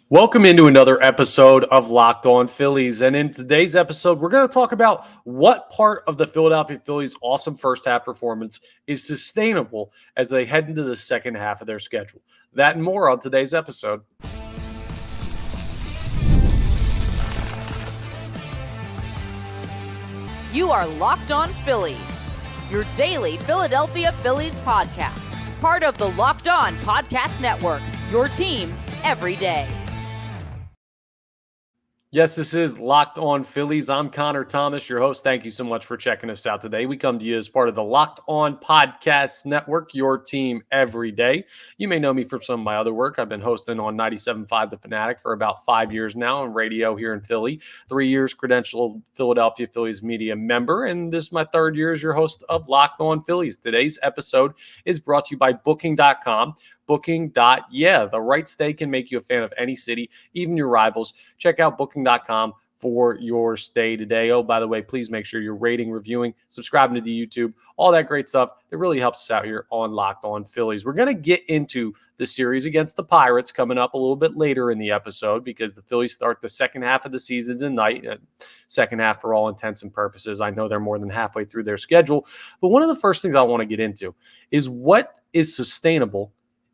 Welcome into another episode of Locked On Phillies. And in today's episode, we're going to talk about what part of the Philadelphia Phillies' awesome first half performance is sustainable as they head into the second half of their schedule. That and more on today's episode. You are Locked On Phillies, your daily Philadelphia Phillies podcast. Part of the Locked On Podcast Network, your team every day. Yes, this is Locked On Phillies. I'm Connor Thomas, your host. Thank you so much for checking us out today. We come to you as part of the Locked On Podcast Network, your team every day. You may know me from some of my other work. I've been hosting on 97.5 The Fanatic for about 5 years now on radio here in Philly. 3 years credentialed Philadelphia Phillies media member, and this is my third year as your host of Locked On Phillies. Today's episode is brought to you by Booking.com. Booking.yeah, the right stay can make you a fan of any city, even your rivals. Check out Booking.com for your stay today. Oh, by the way, please make sure you're rating, reviewing, subscribing to the YouTube, all that great stuff. That really helps us out here on Locked On Phillies. We're going to get into the series against the Pirates coming up a little bit later in the episode because the Phillies start the second half of the season tonight. Second half for all intents and purposes. I know they're more than halfway through their schedule. But one of the first things I want to get into is what is sustainable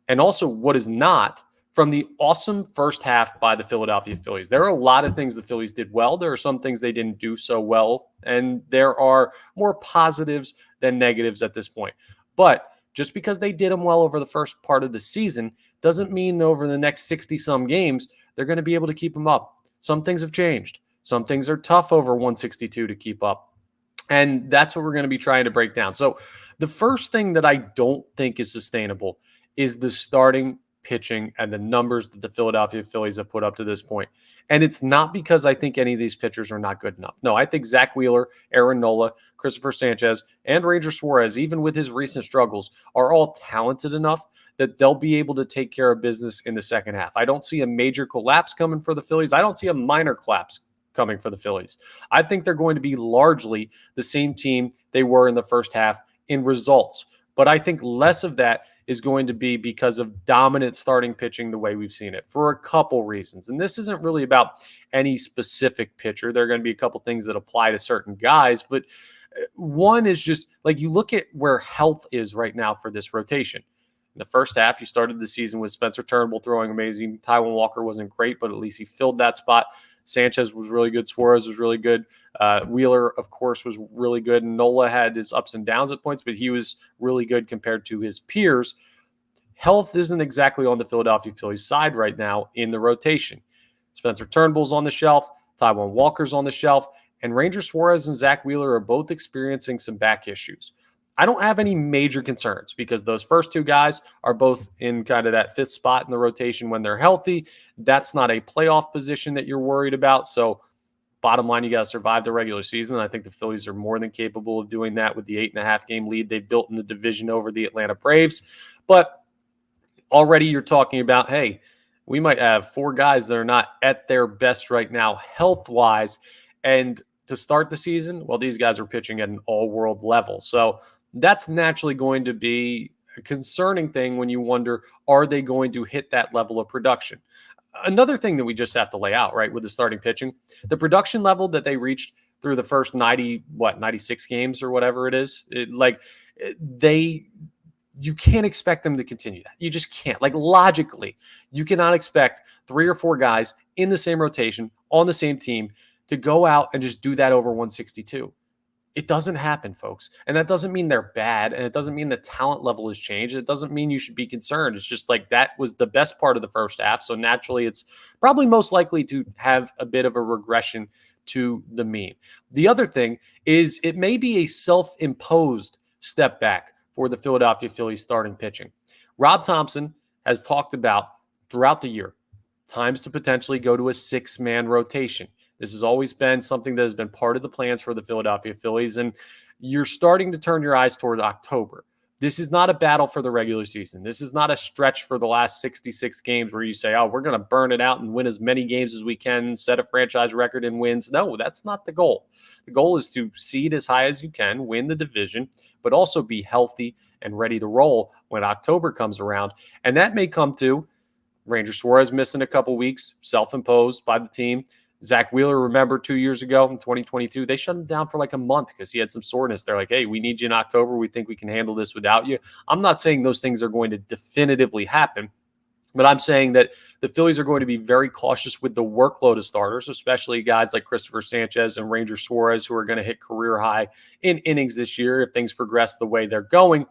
and also what is not from the awesome first half by the Philadelphia Phillies. There are a lot of things the Phillies did well. There are some things they didn't do so well, and there are more positives than negatives at this point. But just because they did them well over the first part of the season doesn't mean over the next 60-some games they're going to be able to keep them up. Some things have changed. Some things are tough over 162 to keep up. And that's what we're going to be trying to break down. So the first thing that I don't think is sustainable is the starting pitching and the numbers that the Philadelphia Phillies have put up to this point. And it's not because I think any of these pitchers are not good enough. No, I think Zack Wheeler, Aaron Nola, Christopher Sanchez, and Ranger Suarez, even with his recent struggles, are all talented enough that they'll be able to take care of business in the second half. I don't see a major collapse coming for the Phillies. I don't see a minor collapse coming for the Phillies. I think they're going to be largely the same team they were in the first half in results. But I think less of that is going to be because of dominant starting pitching the way we've seen it for a couple reasons. And this isn't really about any specific pitcher. There are going to be a couple things that apply to certain guys. But one is just like you look at where health is right now for this rotation. In the first half, you started the season with Spencer Turnbull throwing amazing. Taijuan Walker wasn't great, but at least he filled that spot. Sanchez was really good. Suarez was really good. Wheeler, of course, was really good. Nola had his ups and downs at points, but he was really good compared to his peers. Health isn't exactly on the Philadelphia Phillies side right now in the rotation. Spencer Turnbull's on the shelf. Taijuan Walker's on the shelf. And Ranger Suarez and Zack Wheeler are both experiencing some back issues. I don't have any major concerns because those first two guys are both in kind of that fifth spot in the rotation when they're healthy. That's not a playoff position that you're worried about. So bottom line, you got to survive the regular season. I think the Phillies are more than capable of doing that with the 8.5 game lead they've built in the division over the Atlanta Braves. But already you're talking about, hey, we might have four guys that are not at their best right now health-wise. And to start the season, well, these guys are pitching at an all-world level. So that's naturally going to be a concerning thing when you wonder, are they going to hit that level of production? Another thing that we just have to lay out, right, with the starting pitching, the production level that they reached through the first 96 games or whatever it is, you can't expect them to continue that. You just can't. Like logically, you cannot expect three or four guys in the same rotation on the same team to go out and just do that over 162. It doesn't happen, folks. And that doesn't mean they're bad. And it doesn't mean the talent level has changed. It doesn't mean you should be concerned. It's just like that was the best part of the first half. So naturally, it's probably most likely to have a bit of a regression to the mean. The other thing is it may be a self-imposed step back for the Philadelphia Phillies starting pitching. Rob Thompson has talked about throughout the year times to potentially go to a six-man rotation. This has always been something that has been part of the plans for the Philadelphia Phillies, and you're starting to turn your eyes toward October. This is not a battle for the regular season. This is not a stretch for the last 66 games where you say, oh, we're going to burn it out and win as many games as we can, set a franchise record in wins. No, that's not the goal. The goal is to seed as high as you can, win the division, but also be healthy and ready to roll when October comes around. And that may come to Ranger Suarez missing a couple weeks, self-imposed by the team. Zach Wheeler, remember 2 years ago in 2022, they shut him down for like a month because he had some soreness. They're like, hey, we need you in October. We think we can handle this without you. I'm not saying those things are going to definitively happen, but I'm saying that the Phillies are going to be very cautious with the workload of starters, especially guys like Christopher Sanchez and Ranger Suarez, who are going to hit career high in innings this year if things progress the way they're going.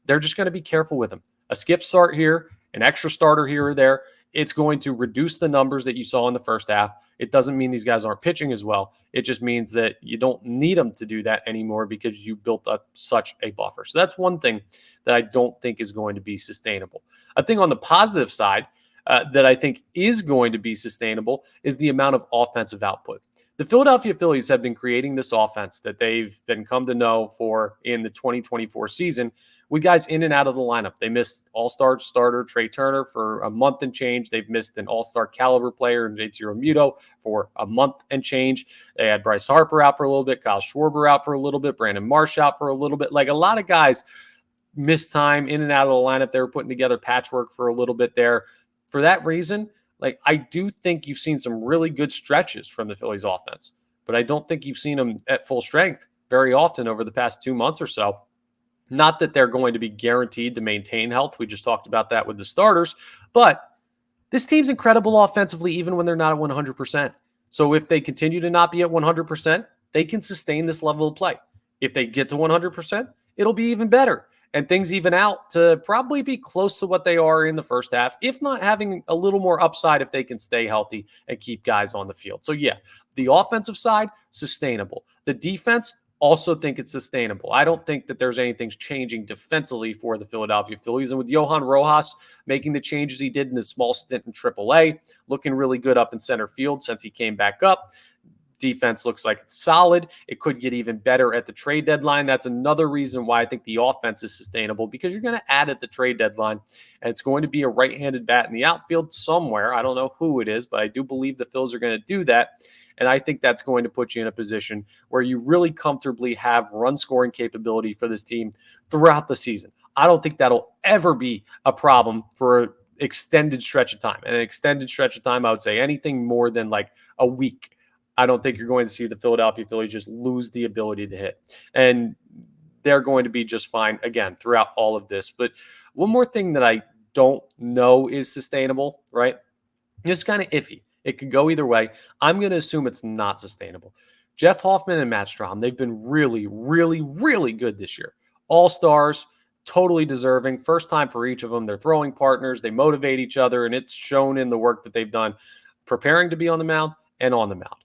They're just going to be careful with them. A skip start here, an extra starter here or there, it's going to reduce the numbers that you saw in the first half. It doesn't mean these guys aren't pitching as well. It just means that you don't need them to do that anymore because you built up such a buffer. So that's one thing that I don't think is going to be sustainable. I think on the positive side that I think is going to be sustainable is the amount of offensive output. The Philadelphia Phillies have been creating this offense that they've been come to know for in the 2024 season with guys in and out of the lineup. They missed all-star starter Trey Turner for a month and change. They've missed an all-star caliber player in JT Realmuto for a month and change. They had Bryce Harper out for a little bit, Kyle Schwarber out for a little bit, Brandon Marsh out for a little bit. Like a lot of guys missed time in and out of the lineup. They were putting together patchwork for a little bit there. For that reason, like I do think you've seen some really good stretches from the Phillies offense, but I don't think you've seen them at full strength very often over the past 2 months or so. Not that they're going to be guaranteed to maintain health. We just talked about that with the starters, but this team's incredible offensively even when they're not at 100%. So if they continue to not be at 100%, they can sustain this level of play. If they get to 100%, it'll be even better. And things even out to probably be close to what they are in the first half, if not having a little more upside if they can stay healthy and keep guys on the field. So yeah, the offensive side, sustainable. The defense, also think it's sustainable. I don't think that there's anything changing defensively for the Philadelphia Phillies. And with Johan Rojas making the changes he did in his small stint in AAA, looking really good up in center field since he came back up, defense looks like it's solid. It could get even better at the trade deadline. That's another reason why I think the offense is sustainable, because you're going to add at the trade deadline, and it's going to be a right-handed bat in the outfield somewhere. I don't know who it is, but I do believe the Phils are going to do that. And I think that's going to put you in a position where you really comfortably have run scoring capability for this team throughout the season. I don't think that'll ever be a problem for an extended stretch of time. And an extended stretch of time, I would say anything more than like a week. I don't think you're going to see the Philadelphia Phillies just lose the ability to hit. And they're going to be just fine, again, throughout all of this. But one more thing that I don't know is sustainable, right? It's kind of iffy. It could go either way. I'm going to assume it's not sustainable. Jeff Hoffman and Matt Strahm, they've been really, really, really good this year. All-stars, totally deserving. First time for each of them. They're throwing partners. They motivate each other, and it's shown in the work that they've done preparing to be on the mound and on the mound.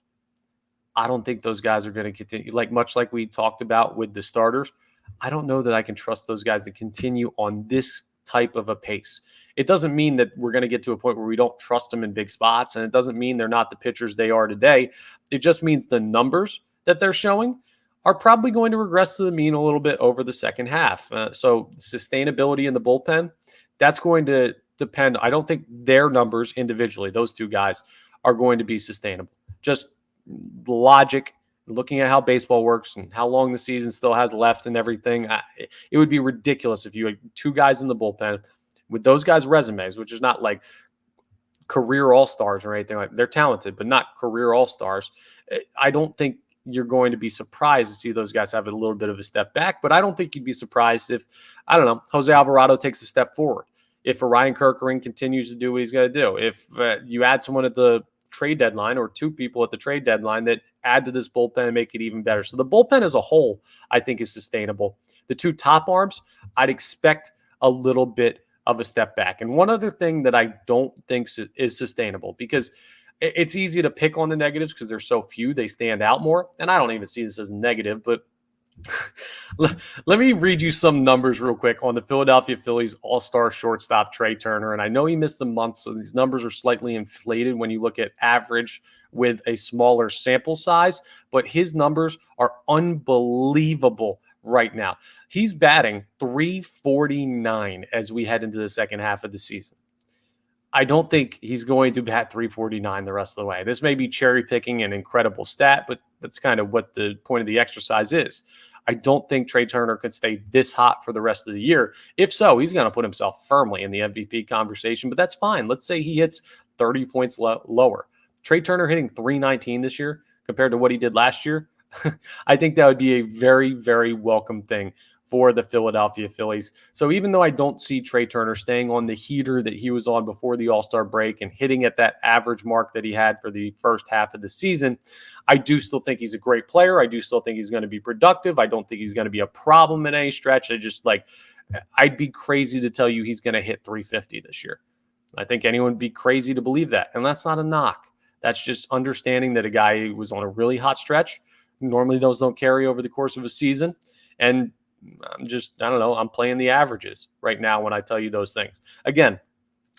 I don't think those guys are going to continue, much like we talked about with the starters. I don't know that I can trust those guys to continue on this type of a pace. It doesn't mean that we're going to get to a point where we don't trust them in big spots, and it doesn't mean they're not the pitchers they are today. It just means the numbers that they're showing are probably going to regress to the mean a little bit over the second half. So sustainability in the bullpen, that's going to depend. I don't think their numbers individually, those two guys, are going to be sustainable. Just logic, looking at how baseball works and how long the season still has left and everything, it would be ridiculous if you had two guys in the bullpen with those guys' resumes, which is not like career all-stars or anything like that. They're talented, but not career all-stars. I don't think you're going to be surprised to see those guys have a little bit of a step back, but I don't think you'd be surprised if, I don't know, Jose Alvarado takes a step forward. If Orion Kerkering continues to do what he's going to do. If you add someone at the trade deadline or two people at the trade deadline that add to this bullpen and make it even better. So the bullpen as a whole, I think, is sustainable. The two top arms, I'd expect a little bit of a step back. And one other thing that I don't think is sustainable, because it's easy to pick on the negatives because there's so few, they stand out more. And I don't even see this as negative, but let me read you some numbers real quick on the Philadelphia Phillies all-star shortstop Trey Turner. And I know he missed a month, so these numbers are slightly inflated when you look at average with a smaller sample size, but his numbers are unbelievable right now. He's batting .349 as we head into the second half of the season. I don't think he's going to bat .349 the rest of the way. This may be cherry picking an incredible stat, but that's kind of what the point of the exercise is. I don't think Trey Turner could stay this hot for the rest of the year. If so, he's going to put himself firmly in the MVP conversation, but that's fine. Let's say he hits 30 points lower. Trey Turner hitting 319 this year compared to what he did last year. I think that would be a very, very welcome thing for the Philadelphia Phillies. So even though I don't see Trey Turner staying on the heater that he was on before the All-Star break and hitting at that average mark that he had for the first half of the season, I do still think he's a great player. I do still think he's going to be productive. I don't think he's going to be a problem in any stretch. I'd be crazy to tell you he's going to hit 350 this year. I think anyone would be crazy to believe that. And that's not a knock. That's just understanding that a guy was on a really hot stretch. Normally those don't carry over the course of a season. And I'm playing the averages right now when I tell you those things. Again,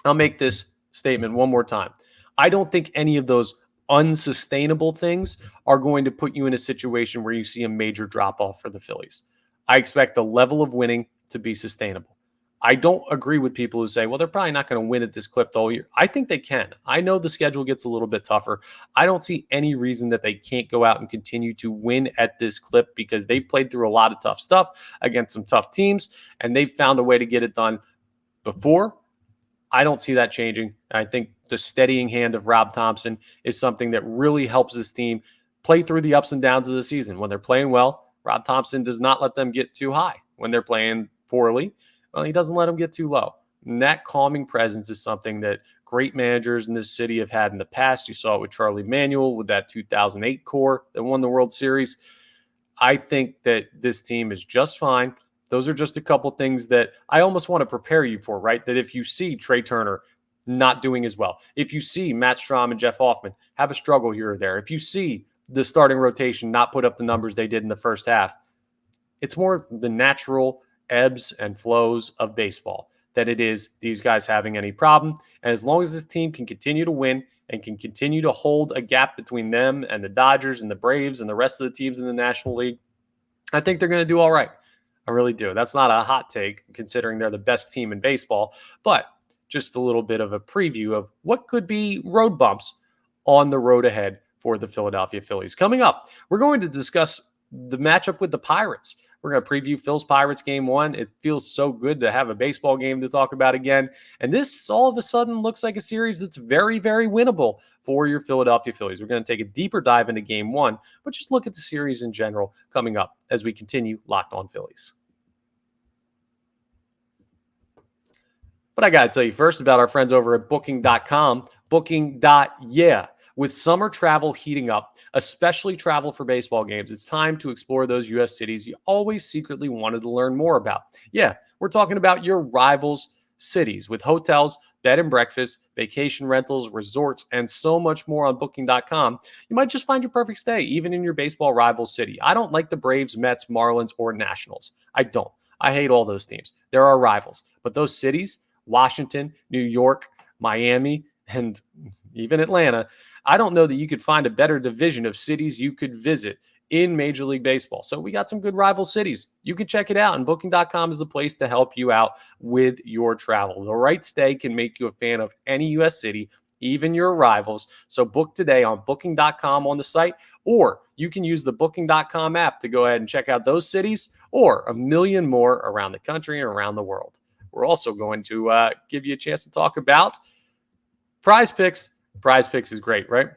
I'll make this statement one more time. I don't think any of those unsustainable things are going to put you in a situation where you see a major drop-off for the Phillies. I expect the level of winning to be sustainable. I don't agree with people who say, well, they're probably not going to win at this clip the whole year. I think they can. I know the schedule gets a little bit tougher. I don't see any reason that they can't go out and continue to win at this clip because they've played through a lot of tough stuff against some tough teams, and they've found a way to get it done before. I don't see that changing. I think the steadying hand of Rob Thompson is something that really helps this team play through the ups and downs of the season. When they're playing well, Rob Thompson does not let them get too high. When they're playing poorly, well, he doesn't let them get too low. And that calming presence is something that great managers in this city have had in the past. You saw it with Charlie Manuel with that 2008 core that won the World Series. I think that this team is just fine. Those are just a couple things that I almost want to prepare you for, right? That if you see Trey Turner not doing as well, if you see Matt Strahm and Jeff Hoffman have a struggle here or there, if you see the starting rotation not put up the numbers they did in the first half, it's more the natural ebbs and flows of baseball that it is these guys having any problem. And as long as this team can continue to win and can continue to hold a gap between them and the Dodgers and the Braves and the rest of the teams in the National League, I think they're going to do all right. I really do. That's not a hot take considering they're the best team in baseball, but just a little bit of a preview of what could be road bumps on the road ahead for the Philadelphia Phillies. Coming up, we're going to discuss the matchup with the Pirates. We're going to preview Phil's Pirates game 1. It feels so good to have a baseball game to talk about again. And this all of a sudden looks like a series that's very, very winnable for your Philadelphia Phillies. We're going to take a deeper dive into game 1, but just look at the series in general coming up as we continue Locked On Phillies. But I got to tell you first about our friends over at Booking.com. Booking.yeah. With summer travel heating up, especially travel for baseball games, it's time to explore those U.S. cities you always secretly wanted to learn more about. Yeah, we're talking about your rivals' cities with hotels, bed and breakfast, vacation rentals, resorts, and so much more on Booking.com. You might just find your perfect stay, even in your baseball rival city. I don't like the Braves, Mets, Marlins, or Nationals. I don't. I hate all those teams. They're our rivals. But those cities, Washington, New York, Miami, and even Atlanta, I don't know that you could find a better division of cities you could visit in Major League Baseball. So we got some good rival cities. You can check it out, and Booking.com is the place to help you out with your travel. The right stay can make you a fan of any U.S. city, even your rivals. So book today on Booking.com on the site, or you can use the Booking.com app to go ahead and check out those cities or a million more around the country and around the world. We're also going to give you a chance to talk about Prize Picks. Prize Picks is great, right?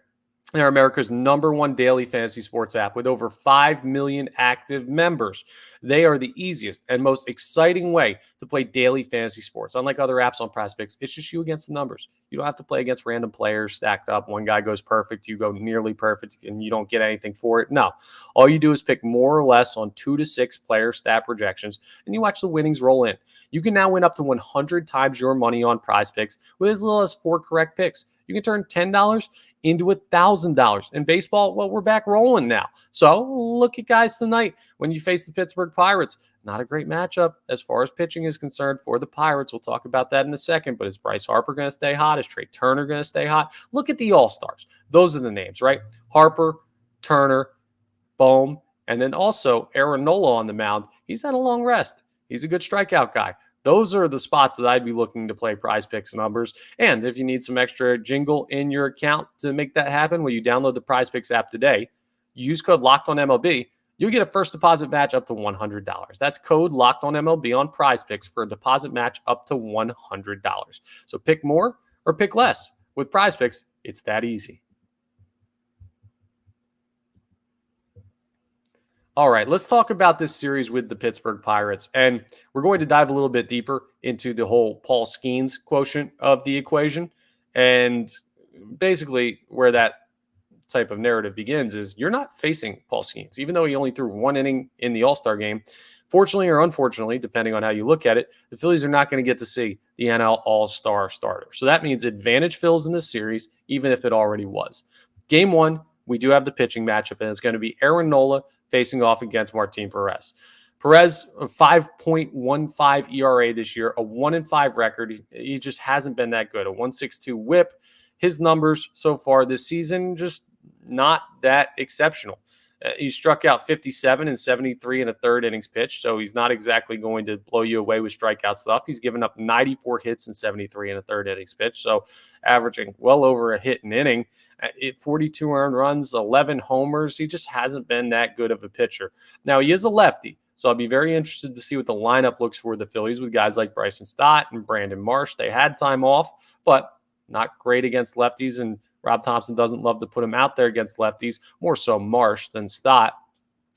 They're America's #1 daily fantasy sports app with over 5 million active members. They are the easiest and most exciting way to play daily fantasy sports. Unlike other apps on Prize Picks, it's just you against the numbers. You don't have to play against random players stacked up. One guy goes perfect, you go nearly perfect, and you don't get anything for it. No. All you do is pick more or less on 2 to 6 player stat projections, and you watch the winnings roll in. You can now win up to 100 times your money on Prize Picks with as little as 4 correct picks. You can turn $10 into $1,000. In baseball, well, we're back rolling now. So look at guys tonight when you face the Pittsburgh Pirates. Not a great matchup as far as pitching is concerned for the Pirates. We'll talk about that in a second. But is Bryce Harper going to stay hot? Is Trey Turner going to stay hot? Look at the All-Stars. Those are the names, right? Harper, Turner, Bohm, and then also Aaron Nola on the mound. He's had a long rest. He's a good strikeout guy. Those are the spots that I'd be looking to play Prize Picks numbers. And if you need some extra jingle in your account to make that happen, well, you download the Prize Picks app today. Use code LOCKEDONMLB, you'll get a first deposit match up to $100. That's code locked on MLB on Prize Picks for a deposit match up to $100. So pick more or pick less. With Prize Picks, it's that easy. All right, let's talk about this series with the Pittsburgh Pirates. And we're going to dive a little bit deeper into the whole Paul Skenes quotient of the equation. And basically, where that type of narrative begins is you're not facing Paul Skenes, even though he only threw one inning in the All-Star game. Fortunately or unfortunately, depending on how you look at it, the Phillies are not going to get to see the NL All-Star starter. So that means advantage Phils in this series, even if it already was. Game one, we do have the pitching matchup, and it's going to be Aaron Nola facing off against Martin Perez. Perez, a 5.15 ERA this year, a 1-5 record. He just hasn't been that good. A 1.62 whip. His numbers so far this season, just not that exceptional. He struck out 57 and 73 in a third innings pitch, so he's not exactly going to blow you away with strikeout stuff. He's given up 94 hits and 73 in a third innings pitch, so averaging well over a hit an inning. 42 earned runs, 11 homers. He just hasn't been that good of a pitcher. Now, he is a lefty, so I'll be very interested to see what the lineup looks for the Phillies with guys like Bryson Stott and Brandon Marsh. They had time off, but not great against lefties, and Rob Thompson doesn't love to put him out there against lefties, more so Marsh than Stott.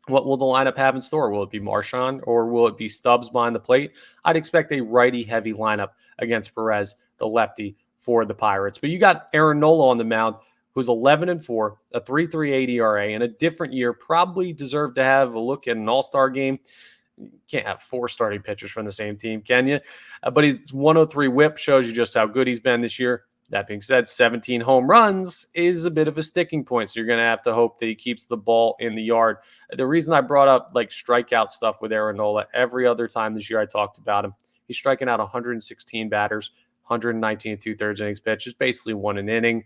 What will the lineup have in store? Will it be Marchand or will it be Stubbs behind the plate? I'd expect a righty-heavy lineup against Perez, the lefty, for the Pirates. But you got Aaron Nola on the mound, who's 11-4, a 3.38 ERA, in a different year, probably deserved to have a look at an all-star game. You can't have four starting pitchers from the same team, can you? But his 103 whip shows you just how good he's been this year. That being said, 17 home runs is a bit of a sticking point, so you're going to have to hope that he keeps the ball in the yard. The reason I brought up like strikeout stuff with Aaron Nola, every other time this year I talked about him, he's striking out 116 batters, 119 2/3 innings pitches, basically one an inning,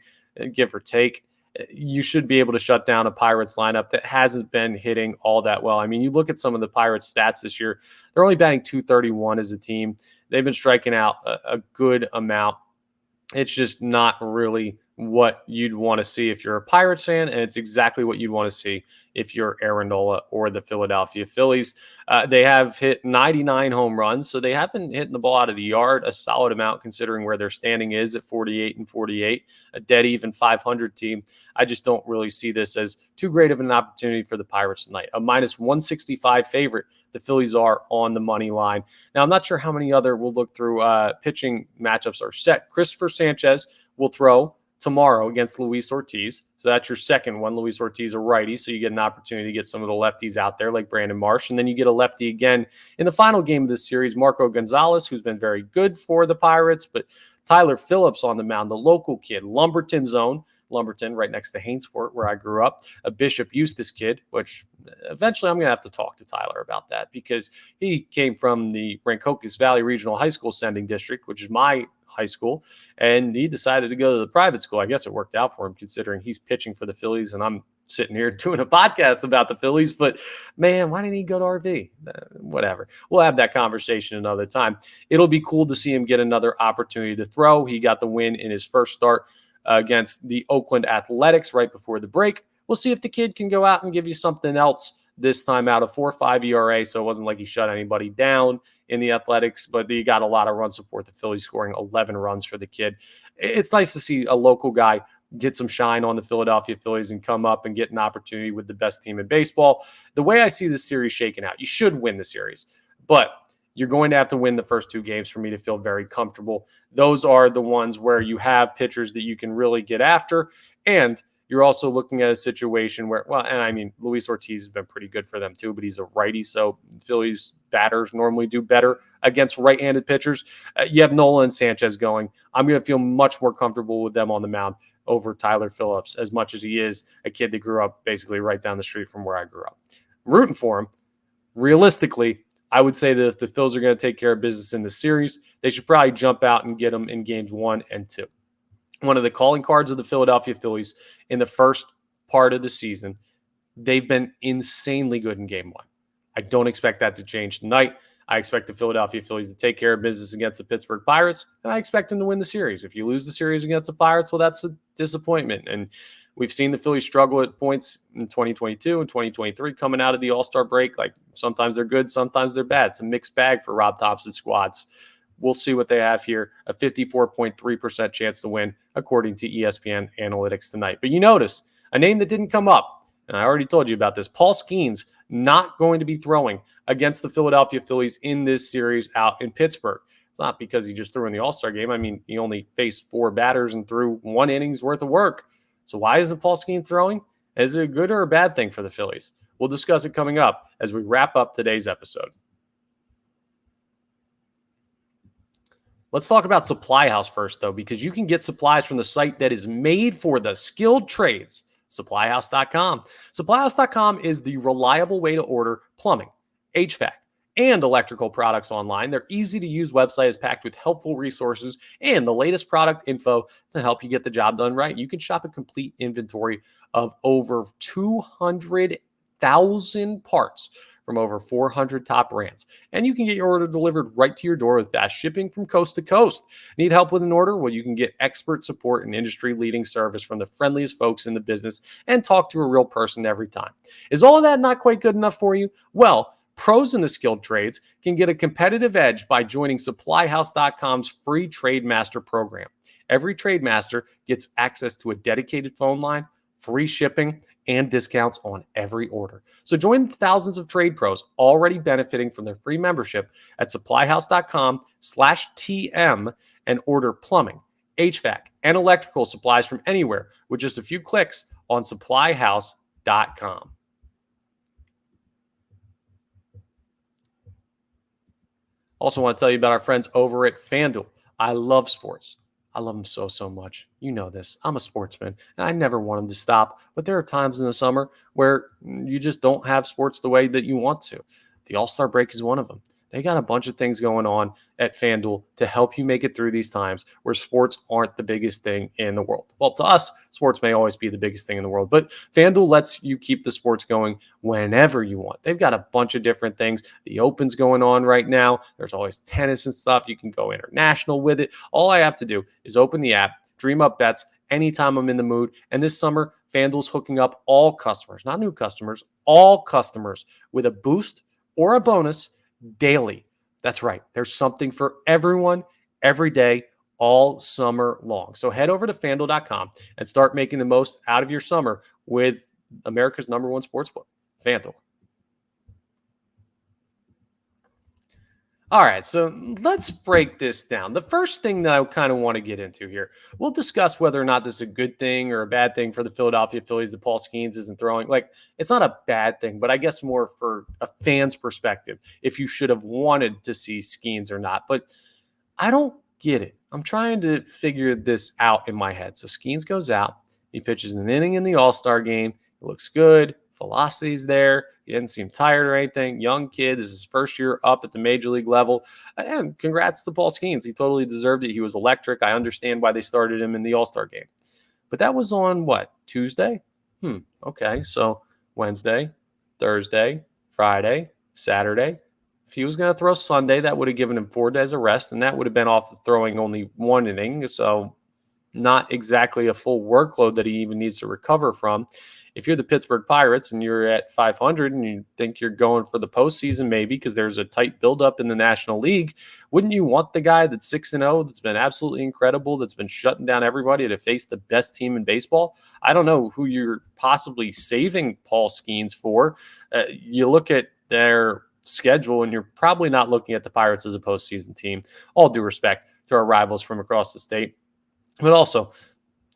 give or take. You should be able to shut down a Pirates lineup that hasn't been hitting all that well. I mean, you look at some of the Pirates stats this year, they're only batting .231 as a team. They've been striking out a good amount. It's just not really what you'd want to see if you're a Pirates fan, and it's exactly what you'd want to see if you're Aaron Nola or the Philadelphia Phillies. They have hit 99 home runs, so they have been hitting the ball out of the yard a solid amount considering where their standing is at 48-48, a dead even 500 team. I just don't really see this as too great of an opportunity for the Pirates tonight. A minus 165 favorite, the Phillies are on the money line. Now, I'm not sure how many other we'll look through pitching matchups are set. Christopher Sanchez will throw tomorrow against Luis Ortiz. So that's your second one. Luis Ortiz, a righty, so you get an opportunity to get some of the lefties out there like Brandon Marsh. And then you get a lefty again in the final game of this series, Marco Gonzalez, who's been very good for the Pirates, but Tyler Phillips on the mound, the local kid, Lumberton zone. Lumberton, right next to Hainsport, where I grew up, a Bishop Eustace kid, which eventually I'm going to have to talk to Tyler about that because he came from the Rancocas Valley Regional High School sending district, which is my high school, and he decided to go to the private school. I guess it worked out for him considering he's pitching for the Phillies and I'm sitting here doing a podcast about the Phillies, but man, why didn't he go to RV? Whatever. We'll have that conversation another time. It'll be cool to see him get another opportunity to throw. He got the win in his first start against the Oakland Athletics right before the break. We'll see if the kid can go out and give you something else this time out. A 4.5 ERA, so it wasn't like he shut anybody down in the Athletics, but he got a lot of run support. The Phillies scoring 11 runs for the kid. It's nice to see a local guy get some shine on the Philadelphia Phillies and come up and get an opportunity with the best team in baseball. The way I see this series shaking out, you should win the series, but you're going to have to win the first two games for me to feel very comfortable. Those are the ones where you have pitchers that you can really get after. And you're also looking at a situation where, well, and I mean, Luis Ortiz has been pretty good for them too, but he's a righty. So Phillies batters normally do better against right-handed pitchers. You have Nola and Sanchez going. I'm going to feel much more comfortable with them on the mound over Tyler Phillips, as much as he is a kid that grew up basically right down the street from where I grew up. I'm rooting for him. Realistically, I would say that if the Phils are going to take care of business in the series, they should probably jump out and get them in games 1 and 2. One of the calling cards of the Philadelphia Phillies in the first part of the season, they've been insanely good in game 1. I don't expect that to change tonight. I expect the Philadelphia Phillies to take care of business against the Pittsburgh Pirates, and I expect them to win the series. If you lose the series against the Pirates, well, that's a disappointment. And We've seen the Phillies struggle at points in 2022 and 2023 coming out of the All-Star break. Like sometimes they're good, sometimes they're bad. It's a mixed bag for Rob Thompson's squads. We'll see what they have here. A 54.3% chance to win, according to ESPN Analytics tonight. But you notice a name that didn't come up, and I already told you about this, Paul Skenes not going to be throwing against the Philadelphia Phillies in this series out in Pittsburgh. It's not because he just threw in the All-Star game. I mean, he only faced 4 batters and threw 1 inning's worth of work. So why isn't Paul Skenes throwing? Is it a good or a bad thing for the Phillies? We'll discuss it coming up as we wrap up today's episode. Let's talk about Supply House first, though, because you can get supplies from the site that is made for the skilled trades, supplyhouse.com. Supplyhouse.com is the reliable way to order plumbing, h-vac, and electrical products online. Their easy-to-use website is packed with helpful resources and the latest product info to help you get the job done right. You can shop a complete inventory of over 200,000 parts from over 400 top brands. And you can get your order delivered right to your door with fast shipping from coast to coast. Need help with an order? Well, you can get expert support and industry-leading service from the friendliest folks in the business and talk to a real person every time. Is all of that not quite good enough for you? Well, pros in the skilled trades can get a competitive edge by joining SupplyHouse.com's free Trade Master program. Every Trade Master gets access to a dedicated phone line, free shipping, and discounts on every order. So join the thousands of trade pros already benefiting from their free membership at supplyhouse.com/TM and order plumbing, HVAC, and electrical supplies from anywhere with just a few clicks on supplyhouse.com. Also want to tell you about our friends over at FanDuel. I love sports. I love them so much. You know this. I'm a sportsman, and I never want them to stop. But there are times in the summer where you just don't have sports the way that you want to. The All-Star break is one of them. They got a bunch of things going on at FanDuel to help you make it through these times where sports aren't the biggest thing in the world. Well, to us, sports may always be the biggest thing in the world, but FanDuel lets you keep the sports going whenever you want. They've got a bunch of different things. The Open's going on right now. There's always tennis and stuff. You can go international with it. All I have to do is open the app, dream up bets anytime I'm in the mood. And this summer, FanDuel's hooking up all customers, not new customers, all customers with a boost or a bonus daily. That's right. There's something for everyone every day, all summer long. So head over to FanDuel.com and start making the most out of your summer with America's #1 sportsbook, FanDuel. All right, so let's break this down. The first thing that I kind of want to get into here, we'll discuss whether or not this is a good thing or a bad thing for the Philadelphia Phillies that Paul Skenes isn't throwing. Like, it's not a bad thing, but I guess more for a fan's perspective, if you should have wanted to see Skenes or not. But I don't get it. I'm trying to figure this out in my head. So Skenes goes out. He pitches an inning in the All-Star game. It looks good. Velocity's there. He didn't seem tired or anything. Young kid. This is his first year up at the major league level. And congrats to Paul Skenes. He totally deserved it. He was electric. I understand why they started him in the All-Star game. But that was on what? Tuesday? Okay. So Wednesday, Thursday, Friday, Saturday. If he was going to throw Sunday, that would have given him 4 days of rest, and that would have been off of throwing only 1 inning. So not exactly a full workload that he even needs to recover from. If you're the Pittsburgh Pirates and you're at 500 and you think you're going for the postseason maybe because there's a tight buildup in the National League, wouldn't you want the guy that's 6-0, that's been absolutely incredible, that's been shutting down everybody to face the best team in baseball? I don't know who you're possibly saving Paul Skenes for. You look at their schedule and you're probably not looking at the Pirates as a postseason team. All due respect to our rivals from across the state. But also,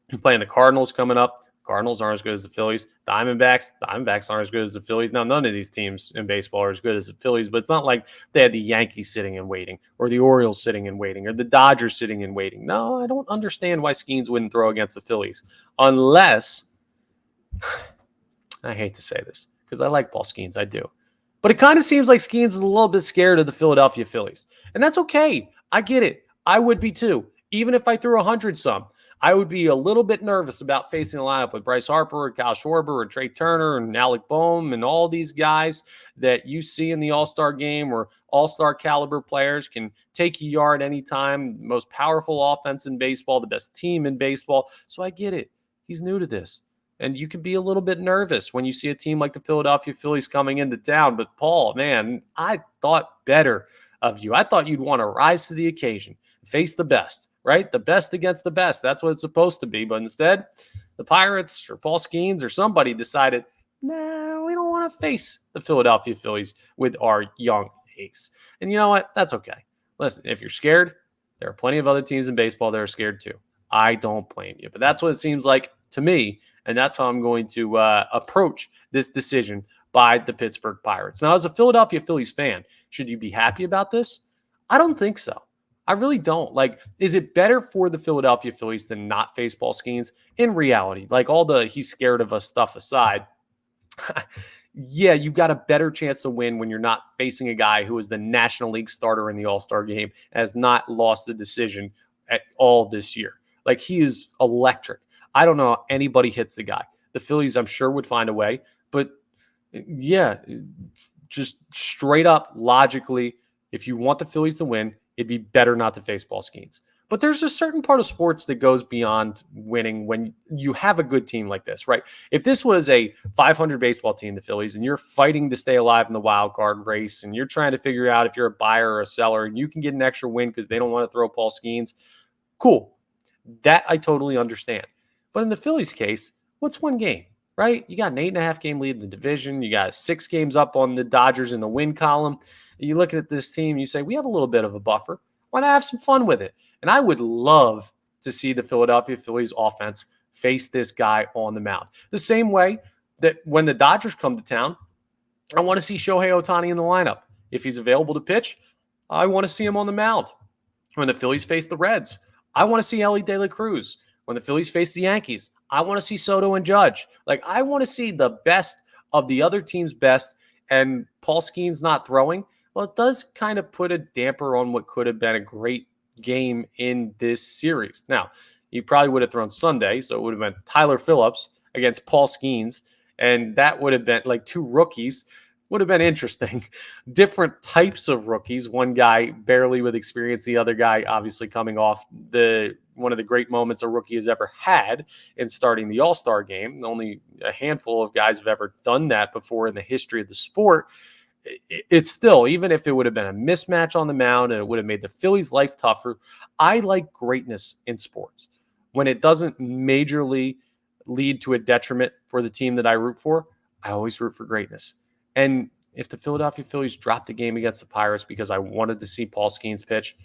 you're playing the Cardinals coming up. Cardinals aren't as good as the Phillies. Diamondbacks aren't as good as the Phillies. Now, none of these teams in baseball are as good as the Phillies, but it's not like they had the Yankees sitting and waiting, or the Orioles sitting and waiting, or the Dodgers sitting and waiting. No, I don't understand why Skenes wouldn't throw against the Phillies. Unless, I hate to say this, because I like Paul Skenes, I do. But it kind of seems like Skenes is a little bit scared of the Philadelphia Phillies. And that's okay. I get it. I would be too. Even if I threw 100 some. I would be a little bit nervous about facing a lineup with Bryce Harper or Kyle Schwarber or Trey Turner and Alec Boehm and all these guys that you see in the All-Star game where All-Star caliber players can take a yard anytime, the most powerful offense in baseball, the best team in baseball. So I get it. He's new to this. And you could be a little bit nervous when you see a team like the Philadelphia Phillies coming into town. But Paul, man, I thought better of you. I thought you'd want to rise to the occasion, face the best, right? The best against the best. That's what it's supposed to be. But instead, the Pirates or Paul Skenes or somebody decided, nah, we don't want to face the Philadelphia Phillies with our young ace. And you know what? That's okay. Listen, if you're scared, there are plenty of other teams in baseball that are scared too. I don't blame you. But that's what it seems like to me. And that's how I'm going to approach this decision by the Pittsburgh Pirates. Now, as a Philadelphia Phillies fan, should you be happy about this? I don't think so. I really don't. Like, is it better for the Philadelphia Phillies to not face Paul Skenes? In reality, like all the he's scared of us stuff aside, yeah, you've got a better chance to win when you're not facing a guy who is the National League starter in the All-Star game, has not lost the decision at all this year. Like, he is electric. I don't know how anybody hits the guy. The Phillies, I'm sure, would find a way. But, yeah, just straight up, logically, if you want the Phillies to win, it'd be better not to face Paul Skenes. But there's a certain part of sports that goes beyond winning when you have a good team like this, right? If this was a 500 baseball team, the Phillies, and you're fighting to stay alive in the wild card race, and you're trying to figure out if you're a buyer or a seller, and you can get an extra win because they don't want to throw Paul Skenes, cool. That I totally understand. But in the Phillies case, what's one game, right? You got an 8.5 game lead in the division. You got 6 games up on the Dodgers in the win column. You look at this team, you say, we have a little bit of a buffer. Why not have some fun with it? And I would love to see the Philadelphia Phillies offense face this guy on the mound. The same way that when the Dodgers come to town, I want to see Shohei Ohtani in the lineup. If he's available to pitch, I want to see him on the mound. When the Phillies face the Reds, I want to see Elly De La Cruz. When the Phillies face the Yankees, I want to see Soto and Judge. Like, I want to see the best of the other team's best, and Paul Skenes not throwing, well, it does kind of put a damper on what could have been a great game in this series. Now, he probably would have thrown Sunday, so it would have been Tyler Phillips against Paul Skenes, and that would have been like 2 rookies. Would have been interesting. Different types of rookies. One guy barely with experience, the other guy obviously coming off one of the great moments a rookie has ever had in starting the All-Star game. Only a handful of guys have ever done that before in the history of the sport. It's still, even if it would have been a mismatch on the mound and it would have made the Phillies' life tougher, I like greatness in sports. When it doesn't majorly lead to a detriment for the team that I root for, I always root for greatness. And if the Philadelphia Phillies dropped the game against the Pirates because I wanted to see Paul Skenes pitch,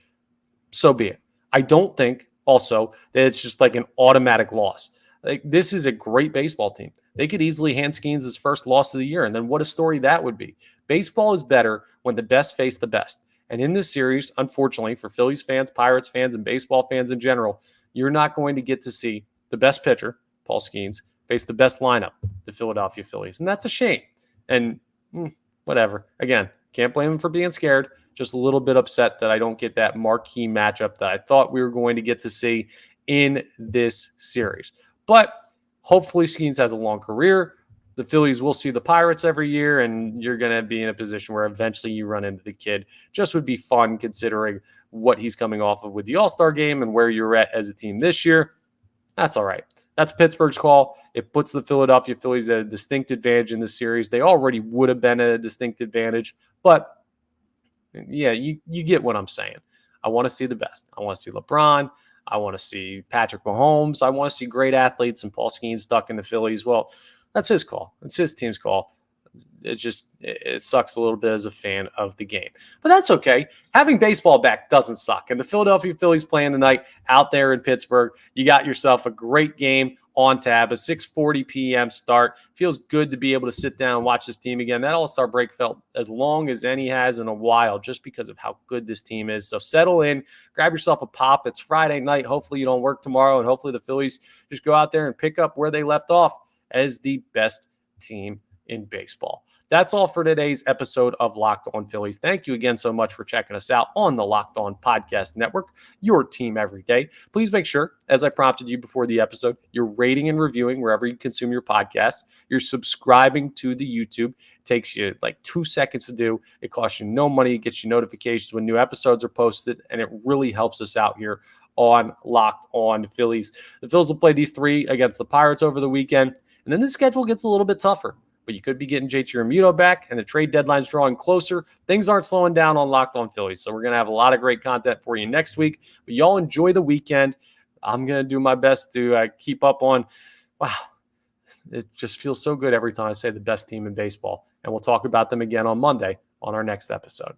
so be it. I don't think also that it's just like an automatic loss. Like, this is a great baseball team. They could easily hand Skenes his first loss of the year, and then what a story that would be. Baseball is better when the best face the best. And in this series, unfortunately, for Phillies fans, Pirates fans, and baseball fans in general, you're not going to get to see the best pitcher, Paul Skenes, face the best lineup, the Philadelphia Phillies. And that's a shame. And whatever. Again, can't blame him for being scared. Just a little bit upset that I don't get that marquee matchup that I thought we were going to get to see in this series. But hopefully Skenes has a long career. The Phillies will see the Pirates every year, and you're going to be in a position where eventually you run into the kid. Just would be fun considering what he's coming off of with the All-Star game and where you're at as a team this year. That's all right. That's Pittsburgh's call. It puts the Philadelphia Phillies at a distinct advantage in this series. They already would have been at a distinct advantage, but yeah, you get what I'm saying. I want to see the best. I want to see LeBron. I want to see Patrick Mahomes. I want to see great athletes, and Paul Skenes stuck in the Phillies. Well, that's his call. It's his team's call. It sucks a little bit as a fan of the game. But that's okay. Having baseball back doesn't suck. And the Philadelphia Phillies playing tonight out there in Pittsburgh. You got yourself a great game on tab, a 6:40 p.m. start. Feels good to be able to sit down and watch this team again. That All-Star break felt as long as any has in a while just because of how good this team is. So settle in, grab yourself a pop. It's Friday night. Hopefully you don't work tomorrow, and hopefully the Phillies just go out there and pick up where they left off as the best team in baseball. That's all for today's episode of Locked On Phillies. Thank you again so much for checking us out on the Locked On Podcast Network, your team every day. Please make sure, as I prompted you before the episode, you're rating and reviewing wherever you consume your podcasts. You're subscribing to the YouTube. It takes you like 2 seconds to do. It costs you no money. It gets you notifications when new episodes are posted, and it really helps us out here on Locked On Phillies. The Phillies will play these 3 against the Pirates over the weekend. And then the schedule gets a little bit tougher. But you could be getting JT Realmuto back, and the trade deadline's drawing closer. Things aren't slowing down on Locked On Phillies. So we're going to have a lot of great content for you next week. But y'all enjoy the weekend. I'm going to do my best to keep up on, wow, it just feels so good every time I say the best team in baseball. And we'll talk about them again on Monday on our next episode.